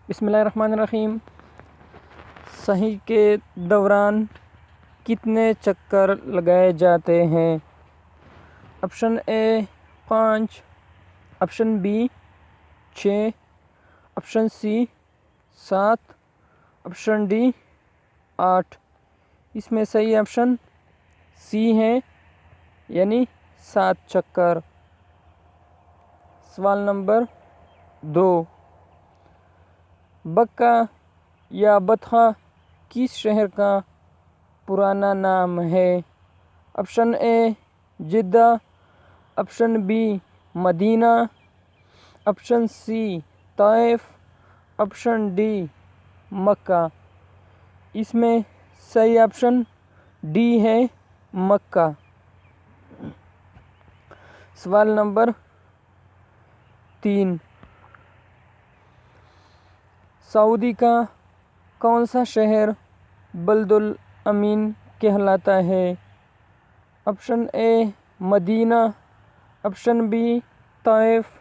بسم اللہ الرحمن الرحیم۔ صحیح کے دوران کتنے چکر لگائے جاتے ہیں؟ Option A 5، option B 6، option C 7، option D 8۔ اس میں صحیح آپشن سی ہے، یعنی 7 چکر۔ سوال نمبر 2، بکہ یا بطحہ کس شہر کا پرانا نام ہے؟ Option A Jeddah, option B Medina, option C Taif, option D Mecca. اس میں صحیح آپشن ڈی ہے، مکہ۔ سوال نمبر 3، سعودی کا کون سا شہر بلد الامین کہلاتا ہے؟ Option A Medina, option B Taif,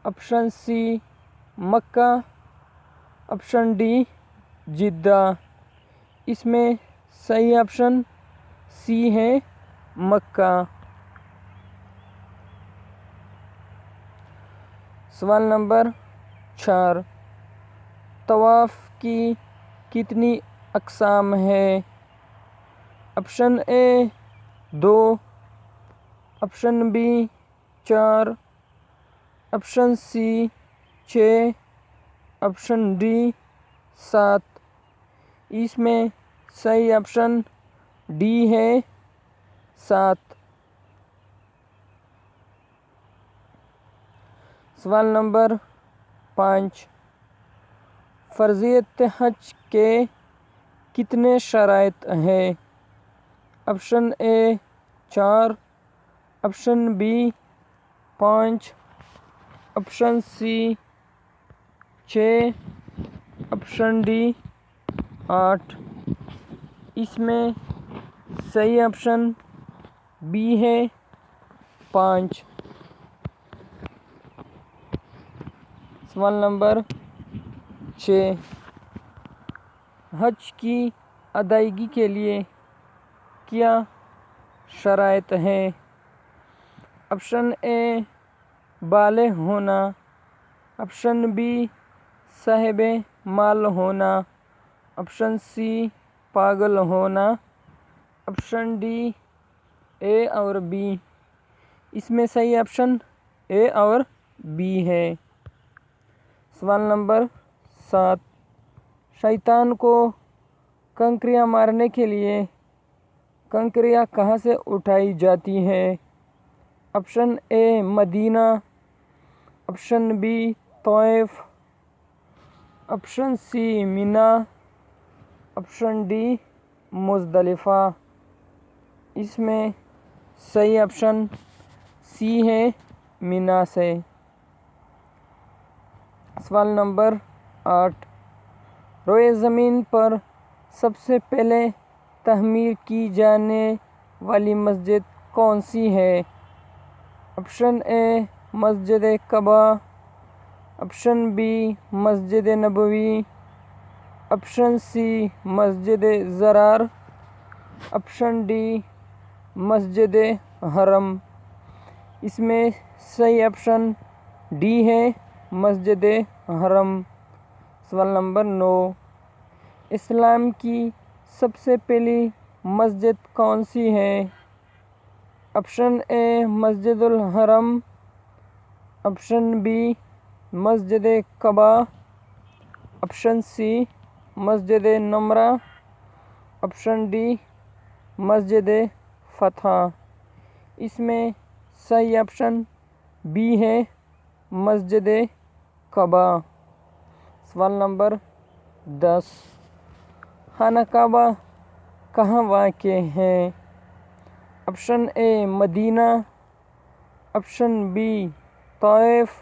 option C Mecca, option D Jeddah. اس میں صحیح آپشن سی ہے، مکہ۔ سوال نمبر 4، طواف کی کتنی اقسام ہیں؟ Option A 2، option B 4، option C 6، option D 7۔ اس میں صحیح آپشن ڈی ہے، 7۔ سوال نمبر 5، فرضیت حج کے کتنے شرائط ہیں؟ Option A 4، option B 5، option C 6، option D 8۔ اس میں صحیح آپشن بی ہے، 5۔ سوال نمبر 6، حج کی ادائیگی کے لیے کیا شرائط ہیں؟ آپشن اے بالغ ہونا، آپشن بی صاحب مال ہونا، آپشن سی پاگل ہونا، آپشن ڈی اے اور بی۔ اس میں صحیح آپشن اے اور بی ہے۔ سوال نمبر 7، شیطان کو کنکریاں مارنے کے لیے کنکریاں کہاں سے اٹھائی جاتی ہیں؟ Option A Medina, option B Taif, option C Mina, option D Muzdalifah. اس میں صحیح آپشن سی ہے، منی سے۔ سوال نمبر 8، روئے زمین پر سب سے پہلے تعمیر کی جانے والی مسجد کون سی ہے؟ آپشن اے مسجد Quba, option B Masjid Nabawi, option C مسجد ضرار، آپشن ڈی مسجد حرم۔ اس میں صحیح آپشن ڈی ہے، مسجد حرم۔ سوال نمبر 9، اسلام کی سب سے پہلی مسجد کون سی ہے؟ آپشن اے مسجد الحرم، آپشن بی مسجد قباء، آپشن سی مسجد نمرہ، آپشن ڈی مسجد فتح۔ اس میں صحیح آپشن بی ہے، مسجد قباء۔ سوال نمبر 10، خانہ کعبہ کہاں واقع ہے؟ Option A Medina, option B Taif,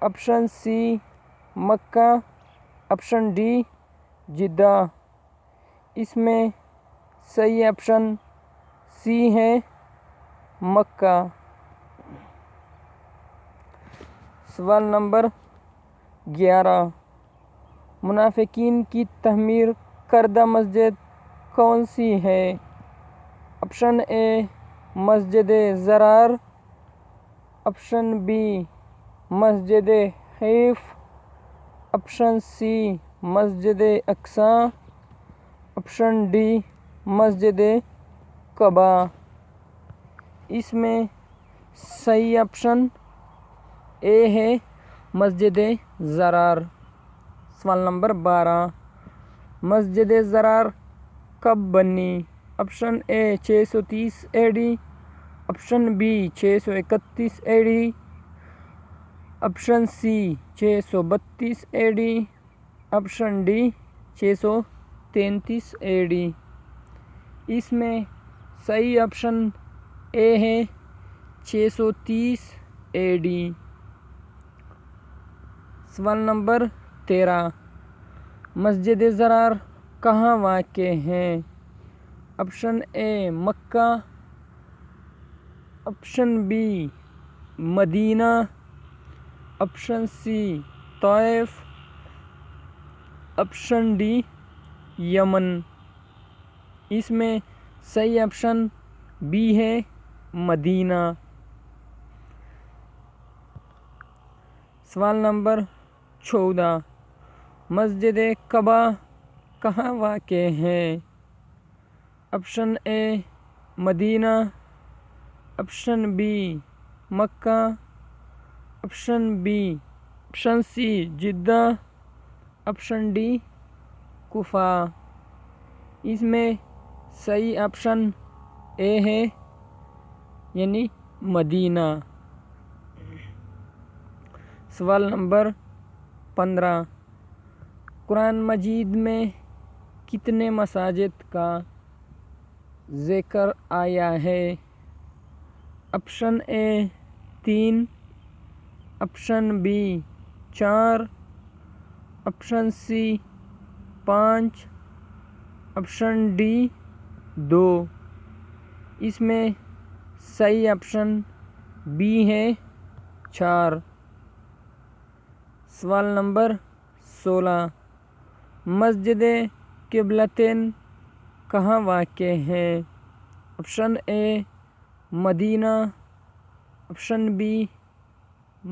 option C Mecca, option D Jeddah. اس میں صحیح آپشن سی ہے، مکہ۔ سوال نمبر 11 منافقین کی تعمیر کردہ مسجد کون سی ہے؟ آپشن اے مسجد ضرار، آپشن بی مسجد خیف، آپشن سی مسجد اقصی، آپشن ڈی مسجد قبا۔ اس میں صحیح آپشن اے ہے مسجد ضرار۔ سوال نمبر 12 مسجد ضرار کب بنی؟ Option A 630 AD، option B 631 AD، option C 632 AD، option D 633 AD۔ اس میں صحیح آپشن اے ہے 630 AD۔ سوال نمبر 13 مسجد ضرار کہاں واقع ہے؟ Option A Mecca, option B Medina, option C Taif, option D Yemen. اس میں صحیح آپشن بی ہے مدینہ۔ سوال نمبر 14 مسجد قبا کہاں واقع ہے؟ Option A Medina, option B Mecca, option C Jeddah, option D Kufa. اس میں صحیح آپشن اے ہے یعنی مدینہ۔ سوال نمبر 15 قرآن مجید میں کتنے مساجد کا ذکر آیا ہے؟ Option A 3، option B 4، option C 5، option D 2۔ اس میں صحیح آپشن بی ہے 4۔ سوال نمبر 16 مسجد قبلتین کہاں واقع ہے؟ Option A Medina, option B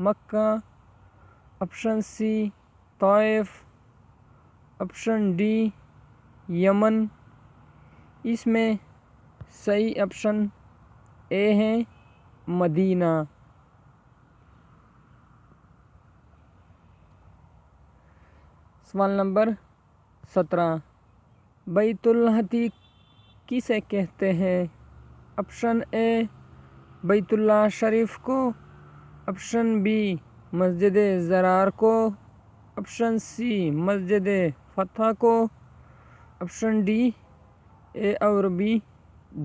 Mecca, option C Taif, option D Yemen. اس میں صحیح آپشن اے ہے مدینہ۔ سوال نمبر 17 بیت العتیق کسے کہتے ہیں؟ آپشن اے بیت اللہ شریف کو، آپشن بی مسجد ضرار کو، آپشن سی مسجد فتح کو، آپشن ڈی اے اور بی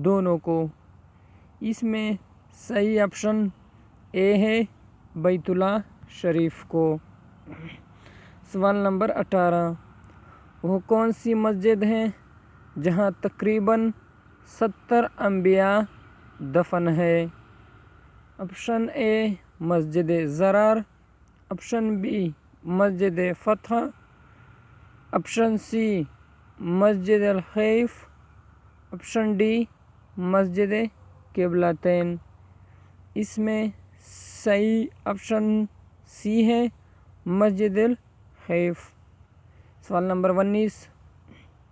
دونوں کو۔ اس میں صحیح آپشن اے ہے بیت اللہ شریف کو۔ سوال نمبر 18 وہ کون سی مسجد ہے جہاں تقریباً 70 انبیاء دفن ہے؟ آپشن اے مسجد ضرار، آپشن بی مسجد فتح، آپشن سی مسجد الخیف، آپشن ڈی مسجد قبلتین۔ اس میں صحیح آپشن سی ہے مسجد الخیف۔ سوال نمبر 19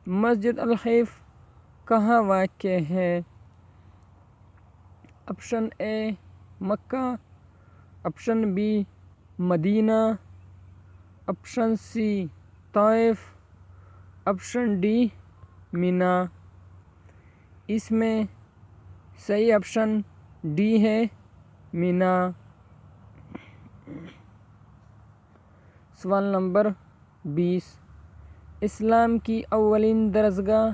مسجد الخیف کہاں واقع ہے؟ Option A Mecca, option B Medina, option C Taif, option D Mina. اس میں صحیح آپشن ڈی ہے مینا۔ سوال نمبر 20 اسلام کی اولین درسگاہ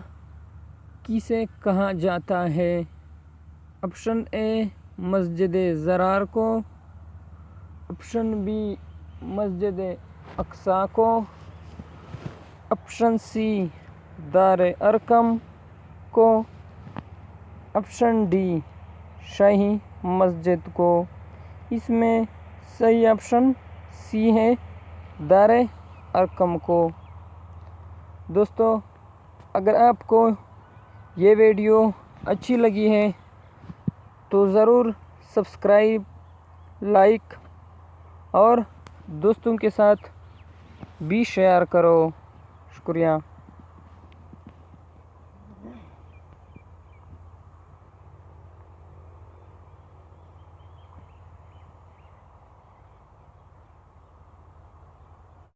کسے کہا جاتا ہے؟ آپشن اے مسجد ضرار کو، آپشن بی مسجد اقصی کو، آپشن سی دار ارقم کو، آپشن ڈی شاہی مسجد کو۔ اس میں صحیح آپشن سی ہے دار ارقم کو۔ دوستو اگر آپ کو یہ ویڈیو اچھی لگی ہے تو ضرور سبسکرائب، لائک اور دوستوں کے ساتھ بھی شیئر کرو۔ شکریہ۔